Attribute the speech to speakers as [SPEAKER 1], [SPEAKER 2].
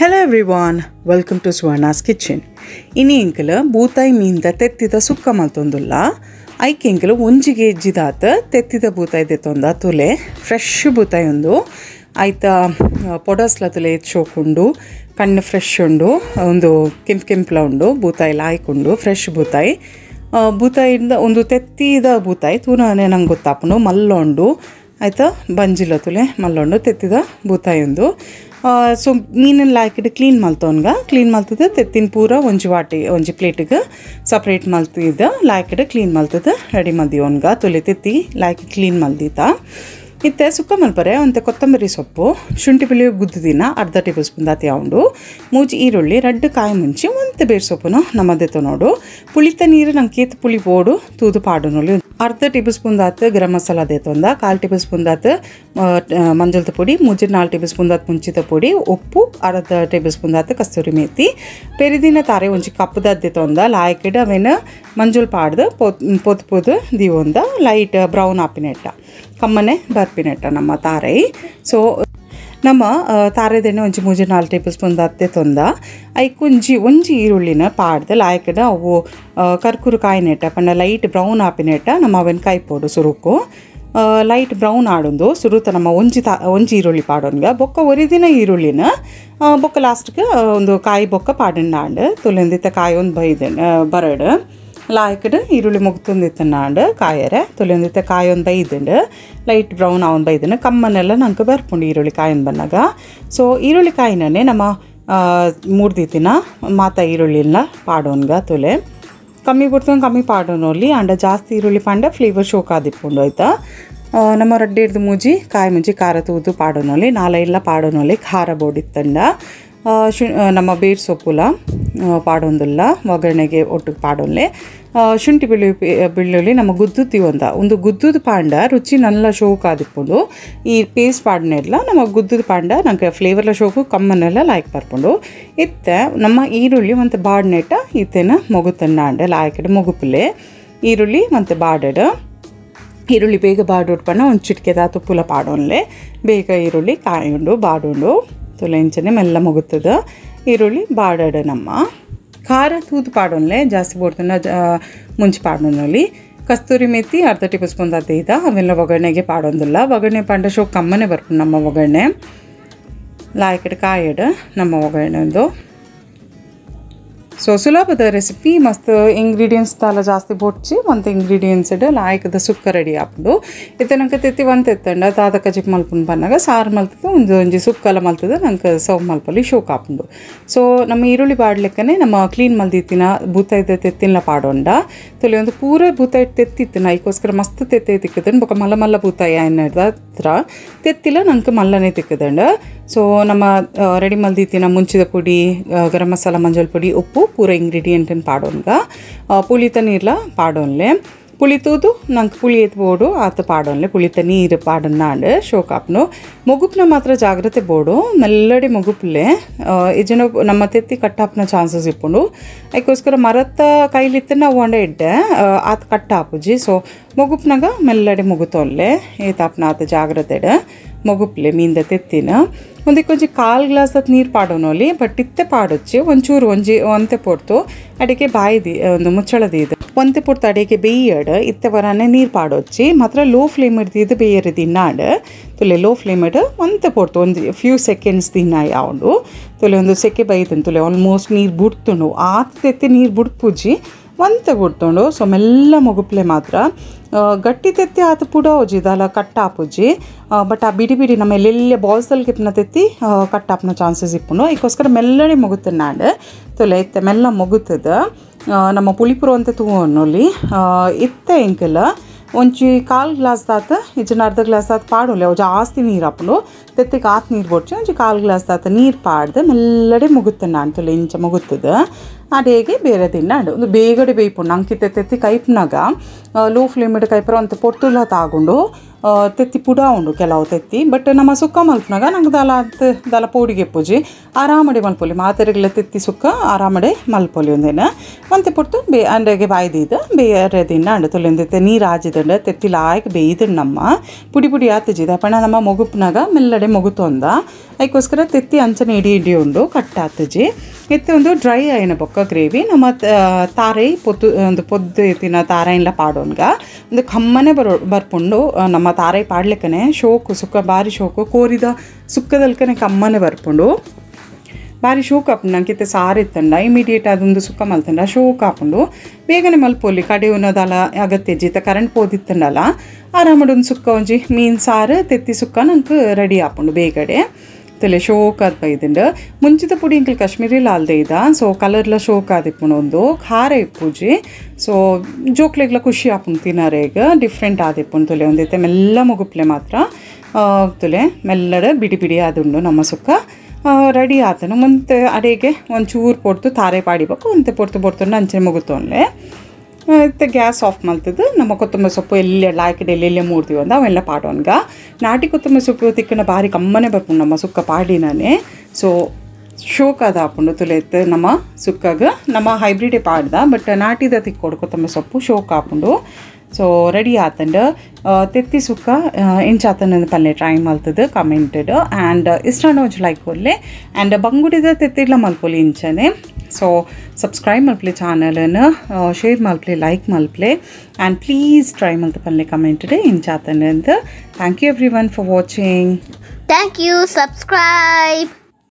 [SPEAKER 1] Hello everyone, welcome to Swarna's Kitchen. Ini enkala bootai meenda tettida sukka maltondulla. Aike enkala onjige ejjidata tettida bootai detonda tule fresh bootai undu. Aita podasla tule etchokundu kannu fresh undu undu kempla undu bootai laikundu fresh bootai. Bootai inda undu tettida bootai tunane nange gottapunu mallondu ಆಯಿತಾ ಬಂಜಿಲ್ಲ ತುಲೆ ಮಲ್ಲೊಂಡು ತೆತ್ತಿದ ಬೂತಾಯಿ ಒಂದು so ಮೀನನ್ನು ಲಾಯ್ಕಿಟ್ಟು clean ಮಲ್ತದ ತೆತ್ತಿನ ಪೂರ ಒಂಜಿ ಪ್ಲೇಟಿಗೆ separate ಮಲ್ತಿದ್ದ ಲಾಯ್ಕಿಟ್ಟು clean ಮಲ್ತದ ready ಮಲ್ದಿ ಒನ್ಗ ತುಲೆ ತೆತ್ತಿ ಲಾಯ್ಕಿ clean ಮಲ್ದಿತ್ತ ಇತ್ತೆ ಸುಕ್ಕ ಮಲ್ಪರೆ ಒಂದು ಕೊತ್ತಂಬರಿ ಸೊಪ್ಪು ಶುಂಠಿ ಬೆಳ್ಳುಳ್ಳಿ ಗುದ್ದಿನ ಅರ್ಧ ಟೇಬಲ್ ಸ್ಪೂನ್ ದಾತಿ ಯಾವುದು ಮೂಜಿ ಈರುಳ್ಳಿ ರೆಡ್ ಕಾಯಿ ಮುಂಚಿ ಒಂದು ಬೇರ್ ಸೊಪ್ಪುನು ನಮ್ಮದೆತ್ತು ನೋಡು ಪುಳಿತ ನೀರು ನಂಗೆ ಕೇತ್ ಪುಳಿ ಬೋಡು ತೂದು ಪಾಡು ನೋಡಿ ಅರ್ಧ table spoon ದಾತು garam masala ದೇತೊಂದ 1/4 table spoon ದಾತು ಮಂಜಳದ ಪುಡಿ 4 ಟೇಬಲ್ ಸ್ಪೂನ್ ದಾತು ಮುಂಚಿದ ಪುಡಿ ಉಪ್ಪು ಅರ್ಧ ಟೇಬಲ್ ಸ್ಪೂನ್ ದಾತು ಕಸ್ತೂರಿ ಮೇಥಿ ಪೆರಿದಿನ ತಾರೆ ಒಂಜಿ ಕಪ್ ದೇತೊಂದ ಲಾಯ್ಕಿಡ ಅವೇನು ಮಂಜುಲ್ ಪಾಡ್ದು ಪೊತ್ತು ದೀವೊಂದ ಲೈಟ್ ಬ್ರೌನ್ ಆಪಿನೆಟ್ಟ ಕಮ್ಮನೆ ಬರ್ಪಿನೆಟ್ಟ ನಮ್ಮ ತಾರೆ ಸೊ ನಮ್ಮ ತಾರೆದೆಣ್ಣೆ ಒಂಜಿ 4 ಟೇಬಲ್ ಸ್ಪೂನ್ ದಾತೆ ತೊಂದ ಐಕ್ ಒಂಜಿ ಈರುಳ್ಳಿನ ಪಾಡ್ದು ಲಾಯ್ಕಡ ಅವು ಕರ್ಕುರು ಕಾಯಿನೆಟ್ಟ ಪಂಡ ಲೈಟ್ ಬ್ರೌನ್ ಆಪಿನೆಟ್ಟ ನಮ್ಮ ಅವೆನ್ ಕಾಯ್ಪೋಡು ಸುರುಕು ಲೈಟ್ ಬ್ರೌನ್ ಆಡೊಂದು ಸುರುತ ನಮ್ಮ ಒಂಜಿ ಈರುಳ್ಳಿ ಪಾಡೋನ್ಗ ಬೊಕ್ಕ ಒರಿದಿನ ಈರುಳ್ಳಿನ ಬೊಕ್ಕ ಲಾಸ್ಟ್ಗೆ ಒಂದು ಕಾಯಿ ಬೊಕ್ಕ ಪಾಡಣ್ಣಾಂಡು ತುಲೆಂದಿತ್ತ ಕಾಯಿ ಒಂದು ಬರಡು ಲಾಯ್ಕಡು ಈರುಳ್ಳಿ ಮುಗ್ತೊಂದಿತ್ತನಾಂಡು ಕಾಯರೆ ತುಲೆಂದಿತ್ತ ಕಾಯಿ ಒಂದು ಬೈದಂಡು ಲೈಟ್ ಬ್ರೌನ್ ಅವನ್ ಬೈದನು ಕಮ್ಮನೆಲ್ಲ ನಂಗೆ ಬರ್ಪುಂಡು ಈರುಳ್ಳಿ ಕಾಯಿನ ಬನ್ನಾಗ ಸೊ ಈರುಳ್ಳಿ ಕಾಯಿನೇ ನಮ್ಮ ಮೂರ್ದಿತ್ತಿನ ಮಾತ ಈರುಳ್ಳಿನ ಪಾಡೋನ್ಗ ತುಲೆ ಕಮ್ಮಿ ಬಿಡ್ತಂಗೆ ಕಮ್ಮಿ ಪಾಡೋನಲ್ಲಿ ಅಂಡ ಜಾಸ್ತಿ ಈರುಳ್ಳಿ ಪಾಂಡ ಫ್ಲೇವರ್ ಶೋಕ್ ಆದಿಪ್ಪುಂಡು ಆಯ್ತಾ ನಮ್ಮ ರಡ್ಡಿ ಹಿಡ್ದು ಮೂಜಿ ಕಾಯಿ ಮುಂಚಿ ಖಾರ ತೂದು ಪಾಡೋನಲ್ಲಿ ನಾಲೆಲ್ಲ ಪಾಡೋನಲ್ಲಿ ಖಾರ ಬೋಡಿತ್ತಂಡ ನಮ್ಮ ಬೇರ್ ಸೊಪ್ಪುಲ ಪಾಡೊಂದುಲ್ಲ ಒಗ್ಗರಣೆಗೆ ಒಟ್ಟಿಗೆ ಪಾಡೊನ್ಲೆ ಶುಂಠಿ ಬೆಳ್ಳುಳ್ಳಿ ನಮ್ಮ ಒಂದು ಗುದ್ದುದ ಪಾಂಡ ರುಚಿ ನಲ್ಲ ಶೋಕ್ ಆದಿಪ್ಪುಂಡು ಈ ಪೇಸ್ಟ್ ಪಾಡನೆಲ್ಲ ನಮ್ಮ ಗುದ್ದುದ ಪಾಂಡ ನಂಗೆ ಫ್ಲೇವರ್ಲ ಶೋಕು ಕಮ್ಮನೆಲ್ಲ ಲಾಯ್ಕ್ ಬರ್ಪುಂಡು ಇತ್ತೆ ನಮ್ಮ ಈರುಳ್ಳಿ ಮತ್ತು ಬಾಡ್ನೆಟ್ಟ ಇತ್ತೇನ ಮೊಗುತನ್ನಾಂಡ ಲಾಯ್ಕಡೆ ಮೊಗುಪುಲೆ ಈರುಳ್ಳಿ ಮತ್ತು ಬಾಡಡು ಈರುಳ್ಳಿ ಬೇಗ ಬಾಡೋಡು ಪಣ್ಣ ಒಂದು ಚಿಟಿಕೆದ ತುಪ್ಪುಲ ಪಾಡೋನ್ಲೆ ಬೇಗ ಈರುಳ್ಳಿ ಕಾಯುಂಡು ಬಾಡುಂಡು ತುಲೆಂಚನೆ ಮೆಲ್ಲ ಮುಗುತ್ತದ ಈರುಳ್ಳಿ ಬಾಡಡು ನಮ್ಮ ಖಾರ ತೂದು ಪಾಡೋನ್ಲೆ ಜಾಸ್ತಿ ಬೋಡ್ತನ ಮುಂಚೆ ಪಾಡೋನಲ್ಲಿ ಕಸ್ತೂರಿ ಮೇಥಿ ಅರ್ಧ ಟೇಬಲ್ ಸ್ಪೂನ್ ಅದ ಅವೆಲ್ಲ ಒಗ್ಗರಣೆಗೆ ಪಾಡೋದಿಲ್ಲ ಒಗ್ಗರಣೆ ಪಾಂಡ ಶೋಕ್ ಕಮ್ಮನೆ ಬರ್ಪುಂಡು ನಮ್ಮ ಒಗ್ಗರಣೆ ಲಾಯ್ಕಡೆ ಕಾಯಡು ನಮ್ಮ ಒಗ್ಗರಣೆ ಒಂದು ಸೊ ಸುಲಭದ ರೆಸಿಪಿ ಮಸ್ತ್ ಇಂಗ್ರೀಡಿಯೆಂಟ್ಸ್ ತಾಲ ಜಾಸ್ತಿ ಬೊಡ್ಚಿ ಒಂದು ಇಂಗ್ರೀಡಿಯೆಂಟ್ಸ್ ಇಡ ಲಾಯ್ಕದ ಸುಕ್ಕ ರೆಡಿ ಆಪುಂಡು ಇತ್ತೆ ನಂಗೆ ತೆತ್ತಿ ಒಂದು ಎತ್ತಂಡ ದಾದಕ ಜಿಪ್ ಮಲ್ಪುಂಡು ಬಂದಾಗ ಸಾರು ಮಲ್ತದ ಒಂಜಿ ಸುಕ್ಕಲ ಮಲ್ತದ ನಂಗೆ ಸೌ ಮಲ್ಪಲ್ಲಿ ಶೋಕ್ ಆಪುಂಡು ಸೊ ನಮ್ಮ ಈರುಳ್ಳಿ ಬಾಡ್ಲಿಕ್ಕನೆ ನಮ್ಮ ಕ್ಲೀನ್ ಮಲ್ದಿತ್ತಿನ ಬೂತಾಯ್ದ ತೆತ್ತಿನ ಪಾಡೋಂಡ ತೊಲೆ ಒಂದು ಪೂರ ಬೂತಾಯಿ ತೆತ್ತಿತ್ತಿನ ಐಕೋಸ್ಕರ ಮಸ್ತ್ ತೆತ್ತೆ ತಿಕ್ಕದನ್ ಬೊಕ ಮಲ್ಲ ಬೂತಾಯಿ ಏನಿಡ್ದ ಹತ್ರ ತೆತ್ತಿಲ್ಲ ನಂಗೆ ಮಲ್ಲನೆ ತಿಕ್ಕದಂಡ ಸೊ ನಮ್ಮ ರೆಡಿ ಮಲ್ದಿತ್ತಿನ ಮುಂಚಿದ ಪುಡಿ ಗರಂ ಮಸಾಲ ಮಂಜಲ್ ಪುಡಿ ಉಪ್ಪು ಪೂರ ಇಂಗ್ರೀಡಿಯೆಂಟನ್ನು ಪಾಡೋನ್ಗ ಪುಳಿತ ನೀರ್ಲ ಪಾಡೋನ್ಲೆ ಪುಳಿತೂದು ನಂಗೆ ಪುಳಿ ಎತ್ಬೋಡು ಆತ ಪಾಡೋನ್ಲೆ ಪುಳಿತ ನೀರು ಪಾಡನ್ನಾಂಡು ಶೋಕಾಪ್ನು ಮೊಗುಪ್ನ ಮಾತ್ರ ಜಾಗ್ರತೆ ಬೋಡು ಮೆಲ್ಲಡಿ ಮೊಗುಪ್ಲೆ ಇಜನ ನಮ್ಮ ತೆತ್ತಿ ಕಟ್ಟಾಪ್ನ ಚಾನ್ಸಸ್ ಇಪ್ಪುಂಡು ಅದಕ್ಕೋಸ್ಕರ ಮರತ್ತ ಕೈಲಿತ್ತ ನಾವು ಒಂಡೆ ಇಡ್ಡೆ ಆತ ಕಟ್ಟಾಪುಜಿ ಸೊ ಮೊಗುಪ್ನಾಗ ಮೆಲ್ಲಡಿ ಮುಗುತೊಲ್ಲೆ ಏತಾಪ್ನ ಆತ ಜಾಗ್ರತೆ ಮೊಗುಪ್ಲೆ ಮೀಂದ ತೆತ್ತಿನ ಒಂದಕ್ಕೊಂಜಿ 1/4 ಗ್ಲಾಸ್ ನೀರು ಪಾಡೋನಲ್ಲಿ ಬಟ್ ಇತ್ತೆ ಪಾಡೊಚ್ಚಿ ಒಂಚೂರು ಒಂತೆ ಪೊಡ್ತು ಅಡಿಗೆ ಬಾಯಿದಿ ಒಂದು ಮುಚ್ಚಳದಿ ಇದು ಒಂತೆ ಪೊಡ್ತು ಅಡಿಗೆ ಬೇಯಡು ಇತ್ತೆ ವರನೆ ನೀರು ಪಾಡೊಚ್ಚಿ ಮಾತ್ರ ಲೋ ಫ್ಲೇಮ್ ಹಿಡ್ದಿದ್ದು ಬೇಯರು ದಿನಾಡು ತುಲೆ ಲೋ ಫ್ಲೇಮ್ ಇಡು ಒಂತೆ ಪೊಡ್ತು ಒಂದು ಫ್ಯೂ ಸೆಕೆಂಡ್ಸ್ ದಿನ ಯಾವುದು ತುಲೆ ಒಂದು ಸೆಕೆ ಬೈತಂದು ತುಲೆ ಆಲ್ಮೋಸ್ಟ್ ನೀರು ಬಿಡ್ತುಂಡು ಆತ ತೆತ್ತಿ ನೀರು ಬಿಡ್ಪುಜಿ ಒಂತೆ ಬಿಡ್ತುಂಡು ಸೊ ಮೆಲ್ಲ ಮೊಗುಪ್ಲೆ ಮಾತ್ರ ಗಟ್ಟಿ ತೆತ್ತಿ ಆತ ಪುಡ ಒಜಿದಲ್ಲ ಕಟ್ಟಾಪುಜಿ ಬಟ್ ಆ ಬಿಡಿ ನಮ್ಮ ಎಲ್ಲೆಲ್ಲ ಬಾಲ್ಸಲ್ಲಿ ಕಿಪ್ನ ತೆತ್ತಿ ಕಟ್ಟಾಪ್ನ ಚಾನ್ಸಸ್ ಇಪ್ಪುಂಡು ಅದಕ್ಕೋಸ್ಕರ ಮೆಲ್ಲನೆ ಮೊಗುತ್ತದ ನಾಡು ತೊಲೆ ಇತ್ತೆ ಮೆಲ್ಲ ಮೊಗುತ್ತದ ನಮ್ಮ ಪುಳಿಪುರ ಅಂತ ತೂವಲ್ಲಿ ಇತ್ತೆ ಇಂಕೆಲ್ಲ ಒಂಚಿ 1/4 ಗ್ಲಾಸ್ ದಾತ ಇಜನ ಅರ್ಧ ಗ್ಲಾಸ್ ದಾತ ಪಾಡೋಲ್ಲ ಅವು ಜಾಸ್ತಿ ನೀರು ಹಾಪುಂಡು ತೆತ್ತಿಗೆ ಆತ ನೀರು ಬೊಡ್ಚಿ ಒಂಚಿ 1/4 ಗ್ಲಾಸ್ ದಾತ ನೀರು ಪಾಡ್ದು ಮೆಲ್ಲಡೆ ಮುಗುತ್ತನ ಅಂತಲೇ ಇಂಚ ಮುಗುತ್ತದ ಅಡೇಗೆ ಬೇರೆ ದಿನಾಡು ಒಂದು ಬೇಗಡೆ ಬೇಯ್ಪುಂಡು ಅಂಕಿತ ತೆತ್ತಿ ಕೈಪ್ನಾಗ ಲೋ ಫ್ಲೇಮ್ ಇಡ ಕೈಪರ ಅಂತ ಪೊರ್ತುಲ ತಾಗೊಂಡು ತೆತ್ತಿ ಪುಡ ಉಂಡು ಕೆಲವು ತೆತ್ತಿ ಬಟ್ ನಮ್ಮ ಸುಕ್ಕ ಮಲ್ಪನಾಗ ನಂಗೆ ದಾಲ ಪೋಡಿಗೆ ಪೂಜಿ ಆರಾಮಡೆ ಮಲ್ಪೊಲಿ ಮಾತೆರೆಗಳ ತೆತ್ತಿ ಸುಕ್ಕ ಆರಾಮಡೆ ಮಲ್ಪೊಲಿ ಒಂದೇನ ಮತ್ತೆ ಪೊಟ್ಟು ಅಂಡೆಗೆ ಬಾಯ್ದಿದ್ದು ಬೇರೆದಿನ ಅಂಡು ತೊಲೆಂದೈತೆ ನೀರು ಆಜಿದಂಡ ತೆತ್ತಿ ಲಾಯಕ್ ಬೇಯ್ದು ನಮ್ಮ ಪುಡಿ ಪುಡಿ ಆತಜಿದ ಪಣ ನಮ್ಮ ಮೊಗುಪ್ನಾಗ ಮೆಲ್ಲಡೆ ಮೊಗುತೊಂದ ಅದಕ್ಕೋಸ್ಕರ ತೆತ್ತಿ ಅಂಚನೆ ಇಡಿ ಉಂಡು ಕಟ್ಟಾತಜಿ ಎತ್ತೆ ಒಂದು ಡ್ರೈ ಆಯ್ನ ಬೊಕ್ಕ ಗ್ರೇವಿ ನಮ್ಮ ತಾರೈ ಒಂದು ಪೊದ್ದು ಎತ್ತಿನ ತಾರೈನ್ಲ ಪಾಡೋನ್ಗ ಒಂದು ಕಮ್ಮನೆ ಬರ್ಪುಂಡು ನಮ್ಮ ತಾರೈ ಪಾಡ್ಲಿಕ್ಕನೆ ಶೋಕು ಸುಕ್ಕ ಬಾರಿ ಶೋಕು ಕೋರಿದ ಸುಕ್ಕದಲ್ಕನೆ ಕಮ್ಮನೆ ಬರ್ಪುಂಡು ಬಾರಿ ಶೋಕ್ ಹಾಪುಂಡು ನಂಗೆ ಸಾರು ಇತ್ತಂಡ ಇಮಿಡಿಯೇಟ್ ಅದೊಂದು ಸುಕ್ಕ ಮಲ್ತಂಡ ಶೋಕ್ ಹಾಪುಂಡು ಬೇಗನೆ ಮಲ್ಪೊಲಿ ಕಡೆ ಉನ್ನದಲ್ಲ ಅಗತ್ಯ ಜೀತ ಕರೆಂಟ್ ಪೋದಿತ್ತಂಡಲ್ಲ ಆರಾಮಡ್ ಒಂದು ಸುಕ್ಕ ಒಂಜಿ ಮೀನು ಸಾರು ತೆತ್ತಿ ಸುಕ್ಕ ನಂಗೆ ರೆಡಿ ಹಾಪುಂಡು ಬೇಗಡೆ ತಲೆ ಶೋಕ್ ಆದ ಬೈದಿಂಡು ಮುಂಚಿತ ಪುಡಿ ಇಂಕಲ್ ಕಾಶ್ಮೀರಿಲ ಅಲ್ದೆ ಇದ್ದ ಸೊ ಕಲರ್ಲ ಶೋಕ್ ಆದಿಪ್ಪುಂಡು ಒಂದು ಖಾರ ಇಪ್ಪುಜಿ ಸೊ ಜೋಕ್ಲೆಗ್ಲ ಖುಷಿ ಆಪುಂಡು ತಿನ್ನರೇಗ ಡಿಫ್ರೆಂಟ್ ಆದಿಪ್ಪುಂಡು ತೊಲೆ ಒಂದೈತೆ ಮೆಲ್ಲ ಮುಗುಪ್ಲೆ ಮಾತ್ರ ತೊಲೆ ಮೆಲ್ಲಡೆ ಬಿಡಿ ಬಿಡಿ ಆದುಂಡು ನಮ್ಮ ಸುಕ್ಕ ರೆಡಿ ಆತನು ಮುಂತೆ ಅಡೆಗೆ ಒಂಚೂರು ಪೊಡ್ತು ತಾರೆ ಪಾಡಿಬೇಕು ಒಂತೆ ಪೊಡ್ತು ಅಂಚೆ ಮುಗುತ್ತೋನ್ಲೆ ಮತ್ತು ಗ್ಯಾಸ್ ಆಫ್ ಮಲ್ತದ್ದು ನಮ್ಮ ಕೊತ್ತಂಬರಿ ಸೊಪ್ಪು ಎಲ್ಲಿ ಲಾಯ್ಕಡೆ ಎಲ್ಲೆಲ್ಲೇ ಮೂಡ್ತೀವಿ ಅಂದ ಅವೆಲ್ಲ ಪಾಡೋನ್ಗ ನಾಟಿ ಕೊತ್ತಂಬರಿ ಸೊಪ್ಪು ತಿಕ್ಕನ ಭಾರಿ ಕಮ್ಮನೆ ಬರ್ಪುಂಡು ನಮ್ಮ ಸುಕ್ಕ ಪಾಡಿನೇ ಸೊ ಶೋಕ್ ಅದ ಹಾಪುಂಡು ತುಲೆತ್ತು ನಮ್ಮ ಸುಕ್ಕಾಗ ನಮ್ಮ ಹೈಬ್ರಿಡೇ ಪಾಡ್ದ ಬಟ್ ನಾಟಿದ ತಿಕ್ಕೊಡು ಕೊತ್ತಂಬರಿ ಸೊಪ್ಪು ಶೋಕ್ ಹಾಪುಂಡು ಸೊ ರೆಡಿ ಆತಂಡು ತೆತ್ತಿ ಸುಕ್ಕ ಇಂಚಾತನ ಪಲ್ಲೆ ಟ್ರೈ ಮಲ್ತದ್ದು ಕಮೆಂಟೆಡ್ ಆ್ಯಂಡ್ ಇಷ್ಟ ಒಂಚು ಲೈಕ್ ಕೊಡ್ಲೆ ಆ್ಯಂಡ್ ಬಂಗುಡಿದ ತೆತ್ತಿಡ್ಲ ಮಲ್ಪೊಲಿ ಇಂಚನೆ ಸೊ ಸಬ್ಸ್ಕ್ರೈಬ್ ಮಲ್ಪಲೆ ಚಾನಲನ್ನು ಶೇರ್ ಮಲ್ಪಲೆ ಲೈಕ್ ಮಲ್ಪಲೆ ಆ್ಯಂಡ್ ಪ್ಲೀಸ್ ಟ್ರೈ ಮಲ್ತ ಪಲ್ಲೆ ಕಮೆಂಟೆಡ್ ಇಂಚಾತನ ಅಂತ thank you everyone for watching
[SPEAKER 2] thank you subscribe